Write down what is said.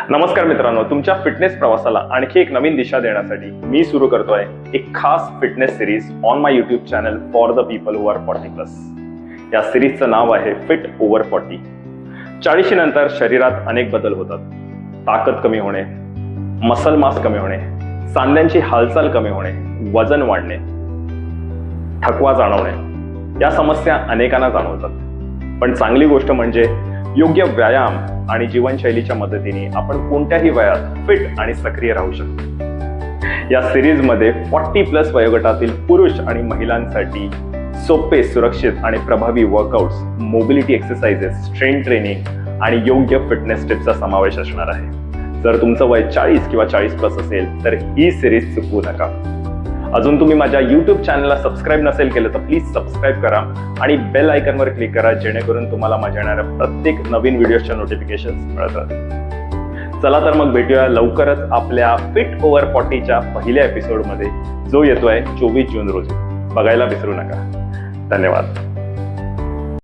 नमस्कार मित्रांनो, तुमच्या फिटनेस प्रवासाला आणखी एक नवीन दिशा देण्यासाठी मी सुरू करतोय एक खास fitness series on my YouTube channel for the people who are 40+. या सिरीजचं नाव आहे फिट ओव्हर 40. 40 नंतर शरीरात अनेक बदल होतात. ताकद कमी होणे, मसल मास कमी होणे, सांध्यांची हालचाल कमी होणे, वजन वाढणे, थकवा जाणवणे, या समस्या अनेकांना जाणवतात. पण चांगली गोष्ट म्हणजे योग्य व्यायाम आणि जीवनशैलीच्या मदतीने आपण कोणत्याही वयात फिट आणि सक्रिय राहू शकतो. या सिरीजमध्ये 40+ वयोगटातील पुरुष आणि महिलांसाठी सोपे, सुरक्षित आणि प्रभावी workouts, mobility exercises, strength training आणि योग्य फिटनेस टिप्सचा समावेश असणार आहे. जर तुमचं वय 40 किंवा 40+ असेल तर ही सिरीज चुकवू नका. अजून तुम्ही माझ्या YouTube चॅनलला सबस्क्राईब नसेल केलं तर प्लीज सबस्क्राईब करा आणि बेल आयकॉनवर क्लिक करा, जेणेकरून तुम्हाला माझ्या येणाऱ्या प्रत्येक नवीन व्हिडिओच्या नोटिफिकेशन्स मिळत राहतील. चला तर मग भेटूया लवकरच आपल्या फिट ओव्हर 40च्या पहिल्या एपिसोडमध्ये, जो येतोय 24 जून रोजी. बघायला विसरू नका. धन्यवाद.